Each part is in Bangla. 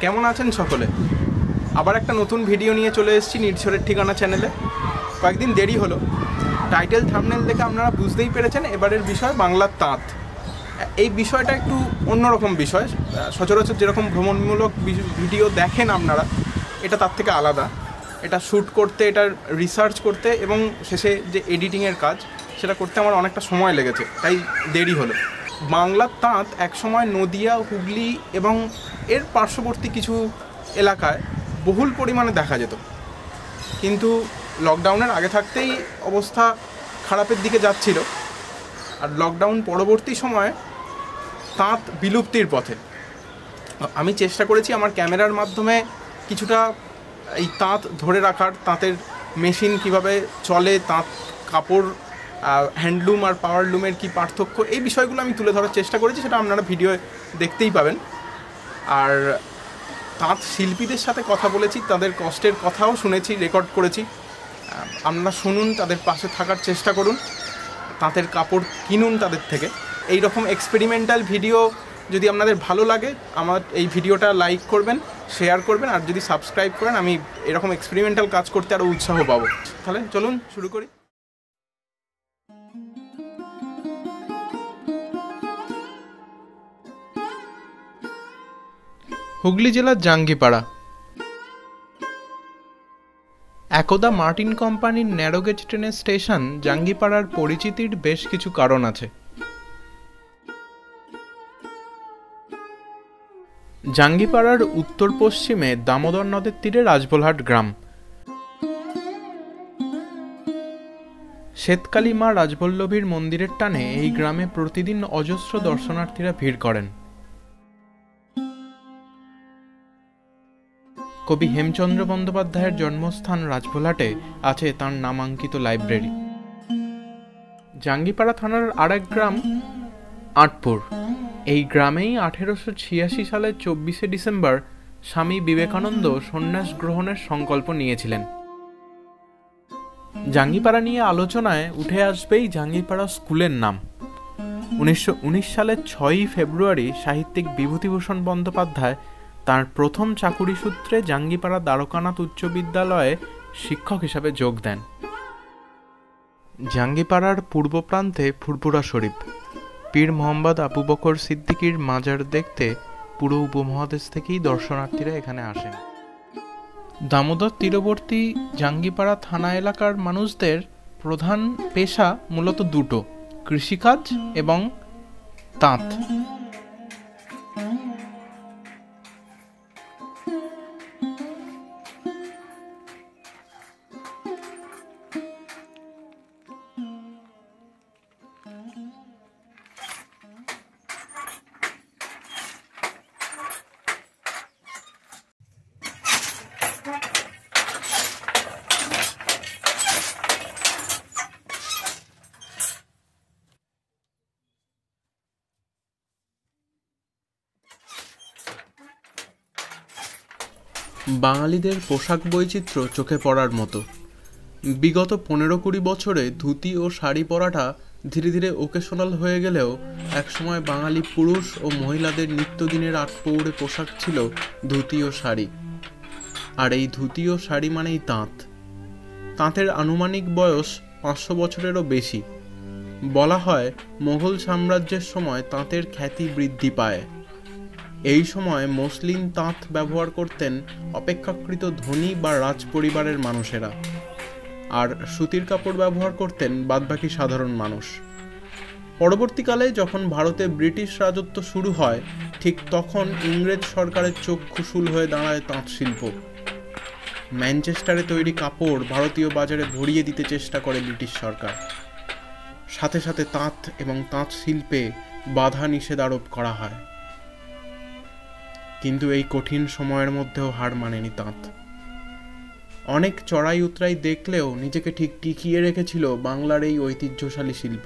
কেমন আছেন সকলে? আবার একটা নতুন ভিডিও নিয়ে চলে এসেছি নির্ঝরের ঠিকানা চ্যানেলে। কয়েকদিন দেরি হলো, টাইটেল থাম্বনেল দেখে আপনারা বুঝতেই পেরেছেন এবারের বিষয় বাংলার তাঁত। এই বিষয়টা একটু অন্যরকম বিষয়। সচরাচর যেরকম ভ্রমণমূলক ভিডিও দেখেন আপনারা, এটা তার থেকে আলাদা। এটা শ্যুট করতে, এটার রিসার্চ করতে এবং শেষে যে এডিটিংয়ের কাজ সেটা করতে আমার অনেকটা সময় লেগেছে, তাই দেরি হলো। বাংলার তাঁত একসময় নদিয়া, হুগলি এবং এর পার্শ্ববর্তী কিছু এলাকায় বহুল পরিমাণে দেখা যেত, কিন্তু লকডাউনের আগে থাকতেই অবস্থা খারাপের দিকে যাচ্ছিল। আর লকডাউন পরবর্তী সময়ে তাঁত বিলুপ্তির পথে। আমি চেষ্টা করেছি আমার ক্যামেরার মাধ্যমে কিছুটা এই তাঁত ধরে রাখার, তাঁতের মেশিন কিভাবে চলে, তাঁত কাপড়, হ্যান্ডলুম আর পাওয়ারলুমের কী পার্থক্য, এই বিষয়গুলো আমি তুলে ধরার চেষ্টা করেছি। সেটা আপনারা ভিডিও দেখতেই পাবেন। আর তাঁত শিল্পীদের সাথে কথা বলেছি, তাদের কষ্টের কথাও শুনেছি, রেকর্ড করেছি। আপনারা শুনুন, তাদের পাশে থাকার চেষ্টা করুন, তাঁতের কাপড় কিনুন তাদের থেকে। এই রকম এক্সপেরিমেন্টাল ভিডিও যদি আপনাদের ভালো লাগে, আমার এই ভিডিওটা লাইক করবেন, শেয়ার করবেন, আর যদি সাবস্ক্রাইব করেন আমি এরকম এক্সপেরিমেন্টাল কাজ করতে আরও উৎসাহ পাবো। তাহলে চলুন শুরু করি। হুগলি জেলার জাঙ্গিপাড়া। একদা মার্টিন কোম্পানির ন্যারোগেজ ট্রেনের স্টেশন জাঙ্গিপাড়ার পরিচিতির বেশ কিছু কারণ আছে। জাঙ্গিপাড়ার উত্তর পশ্চিমে দামোদর নদের তীরে রাজবলহাট গ্রাম। শ্বেতকালী মা রাজবল্লভীর মন্দিরের টানে এই গ্রামে প্রতিদিন অজস্র দর্শনার্থীরা ভিড় করেন। কবি হেমচন্দ্র বন্দ্যোপাধ্যায়ের জন্মস্থান রাজবলহাটে আছে তাঁর নামাঙ্কিত লাইব্রেরি। জাঙ্গিপাড়া থানার আরেক গ্রাম আটপুর। এই গ্রামেই 1886 সালের 24শে ডিসেম্বর স্বামী বিবেকানন্দ সন্ন্যাস গ্রহণের সংকল্প নিয়েছিলেন। জাঙ্গিপাড়া নিয়ে আলোচনায় উঠে আসবেই জাঙ্গিপাড়া স্কুলের নাম। 1919 সালের 6ই ফেব্রুয়ারি সাহিত্যিক বিভূতিভূষণ বন্দ্যোপাধ্যায় তাঁর প্রথম চাকুরি সূত্রে জাঙ্গিপাড়া দ্বারকানাথ উচ্চ বিদ্যালয়ে শিক্ষক হিসাবে যোগ দেন। জাঙ্গিপাড়ার পূর্ব প্রান্তে ফুরফুরা শরীফ। পীর মোহাম্মদ আবু বকর সিদ্দিকীর মাজার দেখতে পুরো উপমহাদেশ থেকেই দর্শনার্থীরা এখানে আসেন। দামোদর তীরবর্তী জাঙ্গিপাড়া থানা এলাকার মানুষদের প্রধান পেশা মূলত দুটো: কৃষিকাজ এবং তাঁত। বাঙালিদের পোশাক বৈচিত্র্য চোখে পড়ার মতো। বিগত 15-20 বছরে ধুতি ও শাড়ি পরাটা ধীরে ধীরে ওকেশনাল হয়ে গেলেও একসময় বাঙালি পুরুষ ও মহিলাদের নিত্যদিনের আটপৌরে পোশাক ছিল ধুতি ও শাড়ি। আর এই ধুতি ও শাড়ি মানেই তাঁত। তাঁতের আনুমানিক বয়স 500 বছরেরও বেশি। বলা হয় মোগল সাম্রাজ্যের সময় তাঁতের খ্যাতি বৃদ্ধি পায়। এই সময় মসলিন তাঁত ব্যবহার করতেন অপেক্ষাকৃত ধনী বা রাজ পরিবারের মানুষেরা, আর সুতির কাপড় ব্যবহার করতেন বাদবাকি সাধারণ মানুষ। পরবর্তীকালে যখন ভারতে ব্রিটিশ রাজত্ব শুরু হয়, ঠিক তখন ইংরেজ সরকারের চক্ষুশূল হয়ে দাঁড়ায় তাঁত শিল্প। ম্যানচেস্টারে তৈরি কাপড় ভারতীয় বাজারে ভরিয়ে দিতে চেষ্টা করে ব্রিটিশ সরকার। সাথে সাথে তাঁত এবং তাঁত শিল্পে বাধা নিষেধ আরোপ করা হয়। কিন্তু এই কঠিন সময়ের মধ্যেও হার মানেনি তাঁত। অনেক চড়াই উতরাই দেখলেও নিজেকে ঠিক টিকিয়ে রেখেছিল বাংলার এই ঐতিহ্যশালী শিল্প।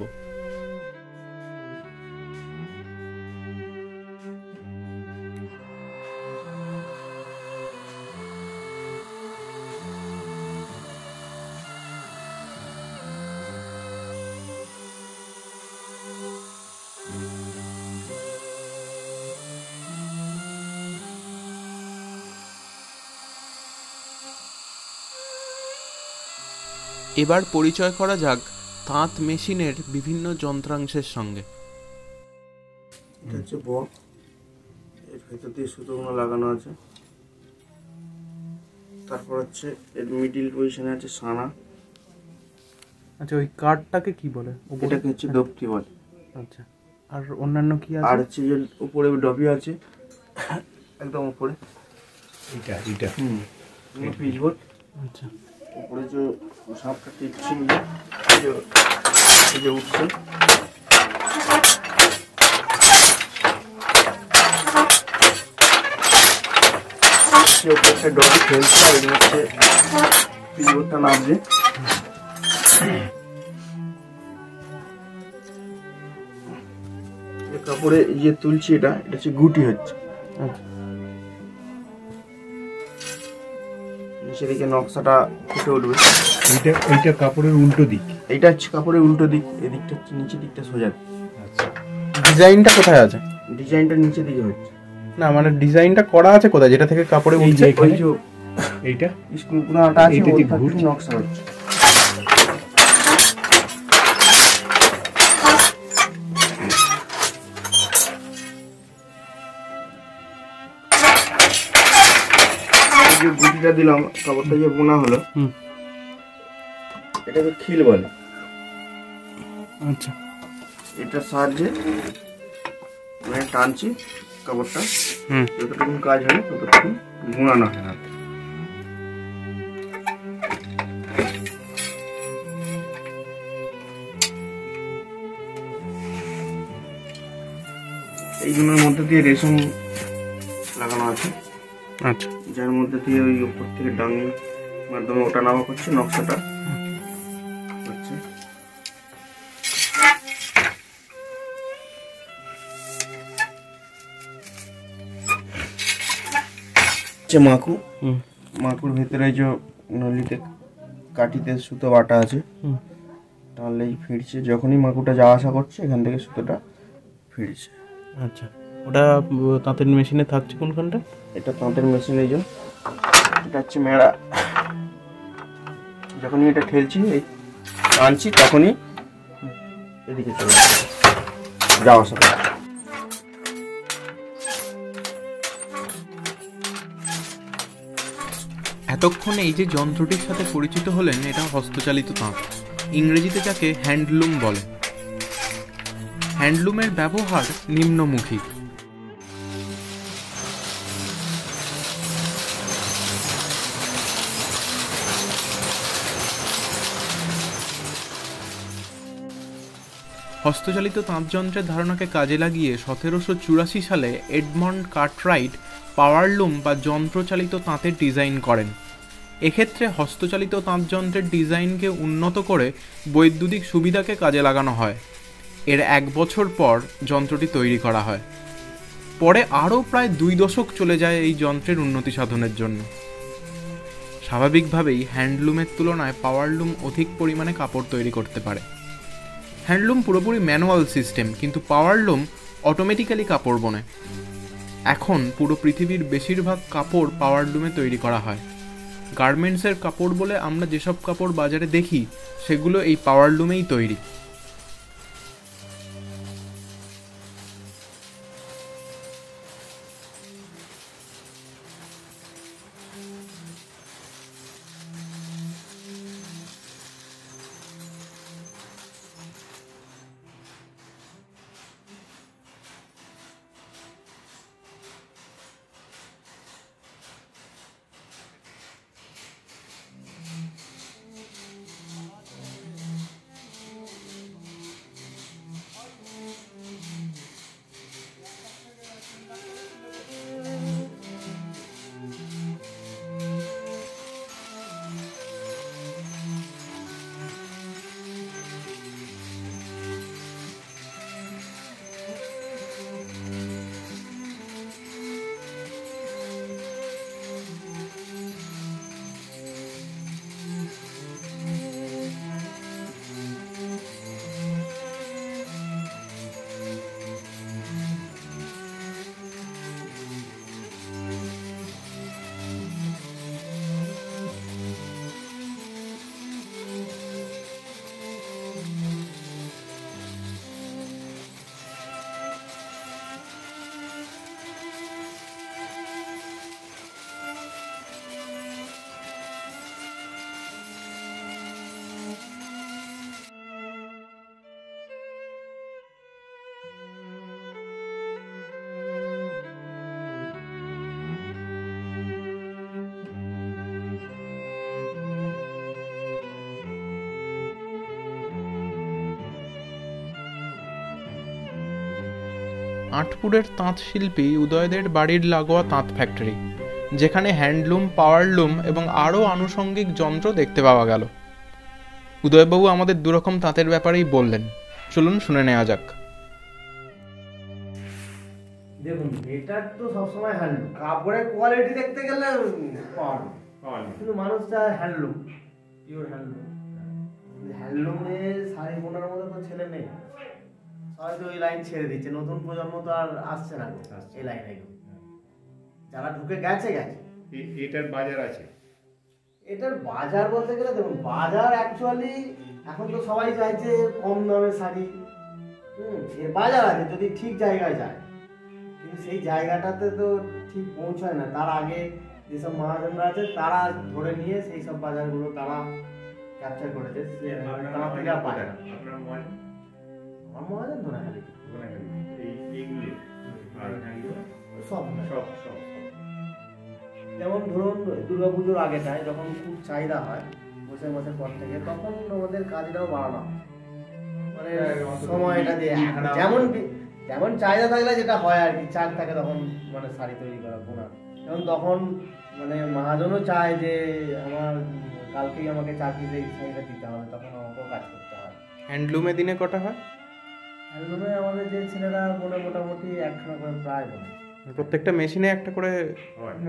এবার পরিচয় করা যাক তাঁত মেশিনের বিভিন্ন যন্ত্রাংশের সঙ্গে। এটা হচ্ছে বক, এর ভেতর দিয়ে সুতোগুলো লাগানো আছে। তারপর হচ্ছে এর মিডিল পজিশনে আছে সানা। আচ্ছা, ওই কাঠটাকে কি বলে? এটাকে হচ্ছে দপ্তি বলে। আচ্ছা, আর অন্যান্য কি আছে? আর হচ্ছে যে উপরে ডবি আছে একদম উপরে, এটা পিচবোর্ড। আচ্ছা, উপরে যে সাপটা টিপছি, এই যে উঠছে, একটা ডবি খেলছে, আর এই হচ্ছে পিচবোর্ডটা নামছে। কাপড়ে যে তুলছি এটা হচ্ছে গুটি হচ্ছে। সেদিকে নকশাটা ফুটে উঠবে। এইটা কাপড়ের উল্টো দিক, এইটা হচ্ছে কাপড়ের উল্টো দিক, এদিকটা হচ্ছে নিচের দিকটা সোজা। আচ্ছা, ডিজাইনটা কোথায় আছে? ডিজাইনটা নিচের দিকে হচ্ছে। না মানে ডিজাইনটা করা আছে কোথায়, যেটা থেকে কাপড়ে উঠছে? ওই যে এইটা স্ক্রুগুলোটা আছে, এইটা ওইটা ঘুরছে, নকশা হচ্ছে। যে গুটিটা দিলাম, কাপড়টা যে বোনা হলো, এটাকে খিল বলে। আচ্ছা, এটার সাহায্যে মানে টানছি কাপড়টা, যতটুকু কাজ হয় ততটুকু বোনানো হয় হাতে। এইগুলোর মধ্যে দিয়ে রেশম লাগানো আছে। আচ্ছা, যার মধ্যে দিয়ে ওই উপর থেকে ডাঙির মাধ্যমে ওটা নামা করছে, নকশাটা হচ্ছে। মাকু, মাকুর ভেতরে যে নলিতে কাঠিতে সুতো বাটা আছে, টানলেই ফিরছে। যখনই মাকুটা যাওয়া আসা করছে এখান থেকে সুতোটা ফিরছে। আচ্ছা, ওটা তাঁতের মেশিনে থাকছে কোনখানটা? এটা তাঁতের মেশিন, এই যে এটা হচ্ছে মেড়া। যখনই এটা ঠেলছি, এই টানছি, তখনই এদিকে চলে আসছে, যাওয়া আসা করছে। এতক্ষণে এই যে যন্ত্রটির সাথে পরিচিত হলেন, এটা হস্তচালিত তাঁত, ইংরেজিতে যাকে হ্যান্ডলুম বলে। হ্যান্ডলুমের ব্যবহার নিম্নমুখী। হস্তচালিত তাঁতযন্ত্রের ধারণাকে কাজে লাগিয়ে 1784 সালে এডমন্ড কার্টরাইট পাওয়ারলুম বা যন্ত্রচালিত তাঁতের ডিজাইন করেন। এক্ষেত্রে হস্তচালিত তাঁতযন্ত্রের ডিজাইনকে উন্নত করে বৈদ্যুতিক সুবিধাকে কাজে লাগানো হয়। এর 1 বছর পর যন্ত্রটি তৈরি করা হয়। পরে আরও প্রায় 2 দশক চলে যায় এই যন্ত্রের উন্নতি সাধনের জন্য। স্বাভাবিকভাবেই হ্যান্ডলুমের তুলনায় পাওয়ারলুম অধিক পরিমাণে কাপড় তৈরি করতে পারে। হ্যান্ডলুম পুরোপুরি ম্যানুয়াল সিস্টেম, কিন্তু পাওয়ারলুম অটোমেটিক্যালি কাপড় বোনে। এখন পুরো পৃথিবীর বেশিরভাগ কাপড় পাওয়ারলুমে তৈরি করা হয়। গার্মেন্টসের কাপড় বলে আমরা যেসব কাপড় বাজারে দেখি, সেগুলো এই পাওয়ারলুমেই তৈরি। আঁটপুরের তাঁত শিল্পী উদয়দের বাড়ির লাগোয়া তাঁত ফ্যাক্টরি, যেখানে হ্যান্ডলুম, পাওয়ারলুম এবং আরও আনুষঙ্গিক যন্ত্র দেখতে পাওয়া গেল। উদয়বাবু আমাদের দুরকম তাঁতের ব্যাপারেই বললেন, চলুন শুনে নেওয়া যাক। দেখুন, এটা তো সবসময় হ্যান্ডলুম, কাপড়ের কোয়ালিটি দেখতে গেলে কিন্তু মানুষ চায় হ্যান্ডলুম, পিওর হ্যান্ডলুম। হ্যান্ডলুমে শাড়ি বোনার মতো তো ছেলে নেই, সবাই তো ওই লাইন ছেড়ে দিচ্ছে। নতুন প্রজন্ম তো আর আসছে না এই লাইনে, যারা ঢুকে গেছে গেছে। এটার বাজার আছে? এটার বাজার বলতে গেলে দেখুন, বাজার অ্যাকচুয়ালি এখন তো সবাই চাইছে কম দামে শাড়ি। এর বাজার আছে যদি ঠিক জায়গায় যায়, কিন্তু সেই জায়গাটাতে তো ঠিক পৌঁছায় না। তার আগে যেসব মহাজনরা আছে তারা ধরে নিয়ে সেই সব বাজারগুলো তারা ক্যাপচার করেছে, তারা থেকে আর পায় না। আমার মহাজন ধরে খালি সব সব যেমন ধরুন দুর্গাপুজোর আগেটায় যখন খুব চাহিদা হয় বৈশাখ মাসের পর থেকে, তখন আমাদের কাজটাও বাড়ানো, মানে সময়টা দিয়ে যেমন চাহিদা থাকলে যেটা হয় আর কি, চাক থাকে তখন মানে শাড়ি তৈরি করা বোনা। যেমন তখন মানে মহাজনও চায় যে আমার কালকেই আমাকে চাকরি এই শাড়িটা দিতে হবে, তখন আমাকেও কাজ করতে হয়। হ্যান্ডলুমে দিনে কটা হয়? হ্যান্ডলুমে আমাদের যে ছেলেরা বোনে মোটামুটি একখানা করে প্রায় বোনে। প্রত্যেকটা মেশিনে একটা করে?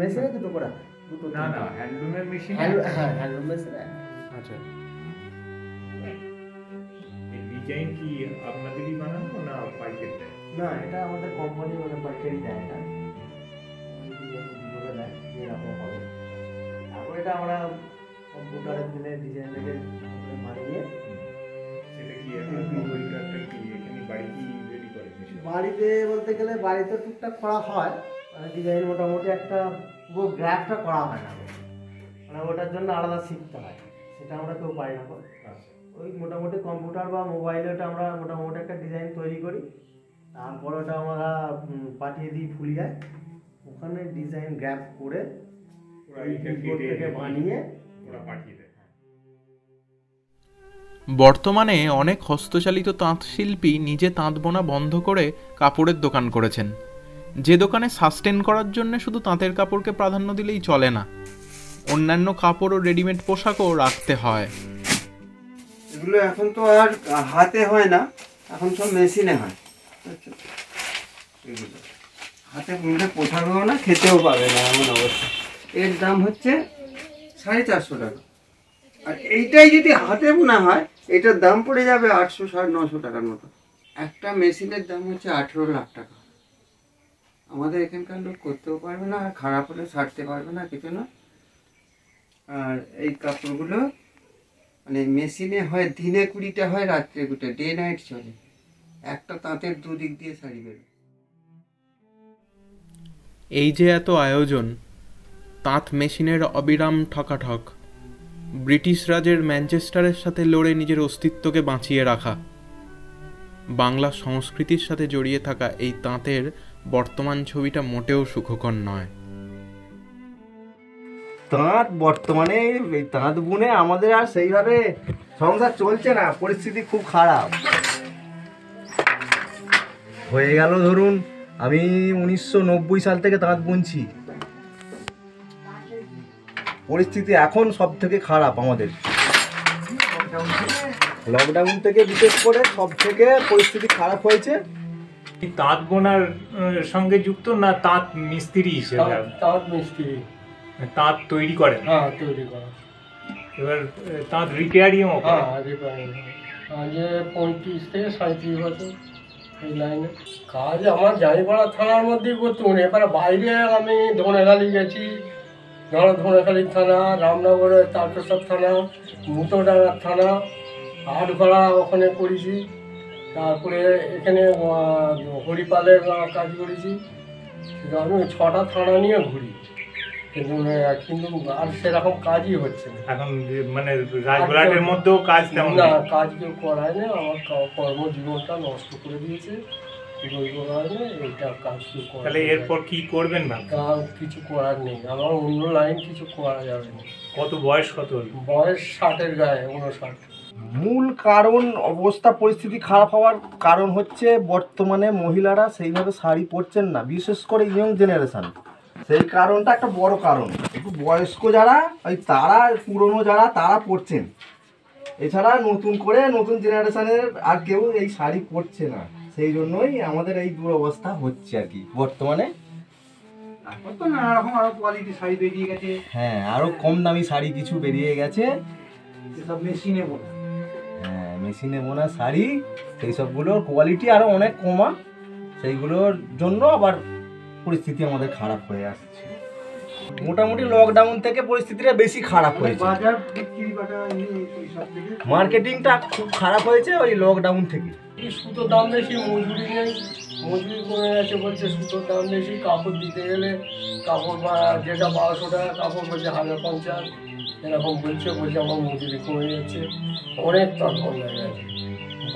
মেশিনে দুটো করে, দুটো না না, হ্যান্ডলুমের মেশিন। হ্যাঁ, হ্যান্ডলুম মেশিনে। আচ্ছা, এই ডিজাইন কি আপনাদেরই বানানো না পাইকারি দেয়? না, এটা আমাদের কোম্পানি মানে পাইকারি দেয়, এটা বলে দেয় এরকম হবে। তারপর এটা আমরা কম্পিউটারে দিলে ডিজাইনটাকে বানিয়ে সেটা কি কম্পিউটারটা কি এখানে বাড়িতেই রেডি করে? বাড়িতে বলতে গেলে বাড়িতে টুকটাক করা হয়, মানে ডিজাইন মোটামুটি একটা পুরো গ্রাফটা করা হয় না, মানে ওটার জন্য আলাদা শিখতে হয়, সেটা আমরা কেউ পাই না। ওই মোটামুটি কম্পিউটার বা মোবাইলে ওটা আমরা মোটামুটি একটা ডিজাইন তৈরি করি, তারপর ওটা আমরা পাঠিয়ে দিই ফুলিয়ায়, ওখানে ডিজাইন গ্রাফ করে থেকে বানিয়ে ওরা পাঠিয়ে দেয়। বর্তমানে অনেক হস্তচালিত তাঁত শিল্পী নিজে তাঁত বোনা বন্ধ করে কাপড়ের দোকান করেছেন, যে দোকানে সাস্টেন করার জন্য শুধু তাঁতের কাপড়কে প্রাধান্য দিলেই চলে না, অন্যান্য কাপড় ও রেডিমেড পোশাকও রাখতে হয়। এগুলো এখন তো আর হাতে হয় না, এখন সব মেশিনে হয়। এগুলো হাতে বুনলে পোশাকও না, খেতেও পাবে না এমন অবস্থা। এর দাম হচ্ছে 450 টাকা, আর এইটাই যদি হাতে বোনা হয় এটার দাম পড়ে যাবে 800-900 টাকার মতো। একটা মেশিনের দাম হচ্ছে 18 লাখ টাকা। আমাদের এখানকার লোক করতেও পারবে না, আর খারাপ হলে ছাড়তে পারবে না, কিছু না। আর এই কাপড়গুলো মানে মেশিনে হয় দিনে 20টা হয়, রাত্রে 2টা, ডে নাইট চলে। একটা তাঁতের দুদিক দিয়ে শাড়ি বেরোয়। এই যে এত আয়োজন, তাঁত মেশিনের অবিরাম ঠকাঠক, ব্রিটিশ রাজের ম্যানচেস্টারের সাথে লড়ে নিজের অস্তিত্বকে বাঁচিয়ে রাখা, বাংলা সংস্কৃতির সাথে জড়িয়ে থাকা এই তাঁতের বর্তমান ছবিটা মোটেও সুখকর নয়। তাঁত বর্তমানে তাঁত বুনে আমাদের আর সেইভাবে সংসার চলছে না, পরিস্থিতি খুব খারাপ হয়ে গেল। ধরুন আমি 1990 সাল থেকে তাঁত বুনছি, পরিস্থিতি এখন সব থেকে খারাপ আমাদের। লকডাউন থেকে বিশেষ করে সব থেকে পরিস্থিতি খারাপ হয়েছে। তাঁত বোনার সঙ্গে যুক্ত না তাঁত মিস্ত্রি হিসেবে? তাঁত মিস্ত্রি, তাঁত তৈরি করেন? হ্যাঁ তৈরি করা। এবার তাঁত রিপেয়ারিংও করেন? হ্যাঁ রিপেয়ারিং। আজকে 35 থেকে 37 বছর এই লাইনে কাজ। আমার জানিপাড়া থানার মধ্যেই করতে মনে, এবার বাইরে আমি ধনেখালি গেছি, ধরো ধনেখালি থানা, রামনগরের তারকেশ্বর থানা, মুতোডাঙ্গার থানা, আটগড়া ওখানে করেছি, তারপরে এখানে হরিপালের কাজ করেছি। আমি 6টা থানা নিয়ে ঘুরি, কিন্তু আর সেরকম কাজই হচ্ছে না এখন। মানে রাজবাড়ির মধ্যেও কাজ তেমন না, কাজ কেউ করায় না। আমার কর্মজীবনটা নষ্ট করে দিয়েছে, এইটা কাজ কেউ করে। তাহলে এরপর কি করবেন না? কিছু করার নেই, আমার অন্য লাইন কিছু করা যাবে না। কত বয়স? কত বয়স 60-এর গায়ে, 59। মূল কারণ অবস্থা পরিস্থিতি খারাপ হওয়ার কারণ হচ্ছে বর্তমানে মহিলারা সেইভাবে শাড়ি পরছেন না, বিশেষ করে ইয়ং জেনারেশান। সেই কারণটা একটা বড় কারণ। একটু বয়স্ক যারা ওই তারা, পুরনো যারা তারা পরছেন, এছাড়া নতুন করে নতুন জেনারেশানের আর কেউ এই শাড়ি পরছে না। সেই জন্যই আমাদের এই দুরবস্থা হচ্ছে আর কি বর্তমানে। এখন তো নানা রকম আরো কোয়ালিটি শাড়ি বেরিয়ে গেছে, হ্যাঁ, আরও কম দামি শাড়ি কিছু বেরিয়ে গেছে। যেসব মেশিনে বোনা। হ্যাঁ, মেশিনে বোনা শাড়ি, সেই সবগুলোর কোয়ালিটি আরও অনেক কমা। সেইগুলোর জন্য আবার পরিস্থিতি আমাদের খারাপ হয়ে আসছে। মোটামুটি লকডাউন থেকে পরিস্থিতিটা বেশি খারাপ হয়েছে। বাজার বিক্রি বাটা সব থেকে মার্কেটিংটা খুব খারাপ হয়েছে ওই লকডাউন থেকে। এই সুতোর দাম বেশি, মজুরি নেই, মজুরি কমে গেছে বলছে সুতোর দাম বেশি। কাপড় দিতে গেলে কাপড় যেটা 1200 টাকা কাপড় বলছে 1050, এরকম বলছে আমার মজুরি কমে যাচ্ছে, অনেক দাম কমে গেছে।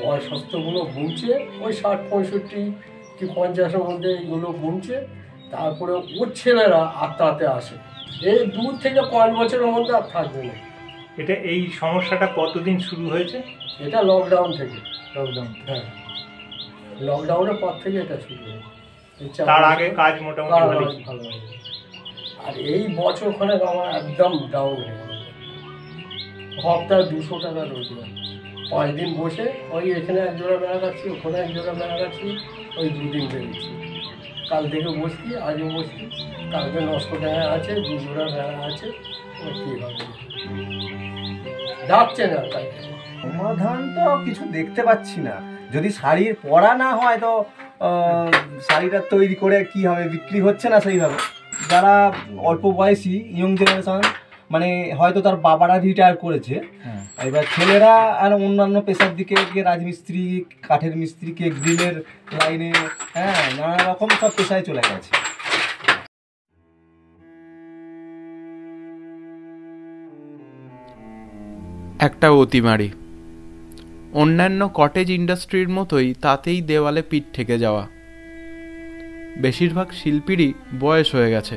বয়সস্থগুলো বুনছে ওই 60-65 কি 50-এর মধ্যে এইগুলো বুনছে, তারপরে ওর ছেলেরা আত্মাতে আসে। এই 2 থেকে 5 বছরের মধ্যে আর থাকবে না। এটা এই সমস্যাটা কতদিন শুরু হয়েছে? এটা লকডাউন থেকে। লকডাউন, হ্যাঁ, লকডাউনের পর থেকে এটা শুরু হয়েছে। তার আগে কাজ মোটামুটি ভালো ছিল। ভালো হয়েছে। আর এই বছরখানেক আমার একদম ডাউন হয়ে গেল। সপ্তাহে 200 টাকা রোজগার। 5 দিন বসে ওই এখানে 1 জোড়া বেড়া কাটছি, ওখানে 1 জোড়া বেড়া কাটছি, ওই 2 দিন বেরিয়েছি। কাল থেকে বসছি, আজও বসছি, কালকে 900 টাকা আছে, 2 জোড়া বেড়া আছে, ও কী হবে ডাকছে না। তাই সমাধান তো কিছু দেখতে পাচ্ছি না। যদি শাড়ির পরা না হয় তো শাড়িটা তৈরি করে কি হবে, বিক্রি হচ্ছে না সেইভাবে। যারা অল্প বয়সী ইয়ং জেনারেশন, মানে হয়তো তার বাবারা রিটায়ার করেছে, এবার ছেলেরা আর অন্যান্য পেশার দিকে গিয়ে রাজমিস্ত্রি, কাঠের মিস্ত্রি, কে গ্রিলের লাইনে, হ্যাঁ, নানা রকম সব পেশায় চলে গেছে। একটা অতিমারি। অন্যান্য কটেজ ইন্ডাস্ট্রির মতোই তাতেই দেওয়ালে পিঠ ঠেকে যাওয়া। বেশিরভাগ শিল্পীরই বয়স হয়ে গেছে।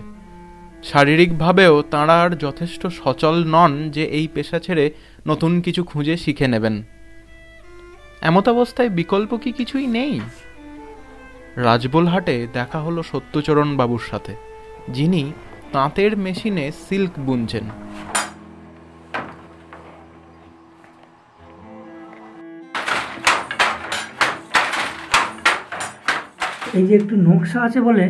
শারীরিকভাবেও তাঁরা আর যথেষ্ট সচল নন যে এই পেশা ছেড়ে নতুন কিছু খুঁজে শিখে নেবেন। এমতাবস্থায় বিকল্প কি কিছুই নেই? রাজবোলহাটে দেখা হলো সত্যচরণ বাবুর সাথে, যিনি তাঁতের মেশিনে সিল্ক বুনছেন। এই যে একটু নকশা আছে বলে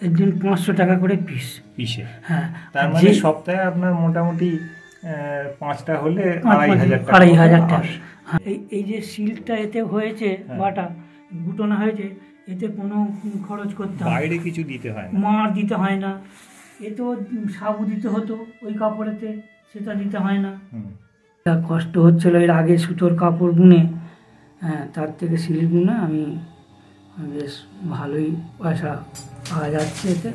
এর জন্য 500 টাকা করে পিস। পিসে? হ্যাঁ, তার মানে সপ্তাহে আপনার মোটামুটি 5টা হলে 2500 টাকা। এই যে সিল্কটা এতে হয়েছে, বাটা গুটনা হয়েছে, এতে কোনো খরচ করতে হয়, বাইরে কিছু দিতে হয় না, মার দিতে হয় না। এতেও সাবু দিতে হতো ওই কাপড়েতে, সেটা দিতে হয় না। কষ্ট হচ্ছিল এর আগে সুতোর কাপড় বুনে, হ্যাঁ, তার থেকে সিল্ক বুনে আমি বেশ ভালোই পয়সা পাওয়া যাচ্ছে এতে।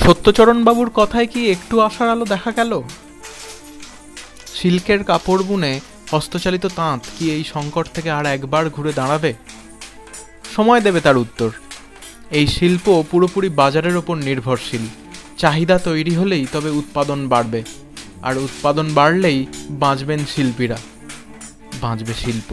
সত্যচরণ বাবুর কথায় কি একটু আশার আলো দেখা গেল? সিল্কের কাপড় বুনে হস্তচালিত তাঁত কি এই সংকট থেকে আর একবার ঘুরে দাঁড়াবে? সময় দেবে তার উত্তর। এই শিল্প পুরোপুরি বাজারের ওপর নির্ভরশীল। চাহিদা তৈরি হলেই তবে উৎপাদন বাড়বে, আর উৎপাদন বাড়লেই বাঁচবেন শিল্পীরা, বাঁচবে শিল্প।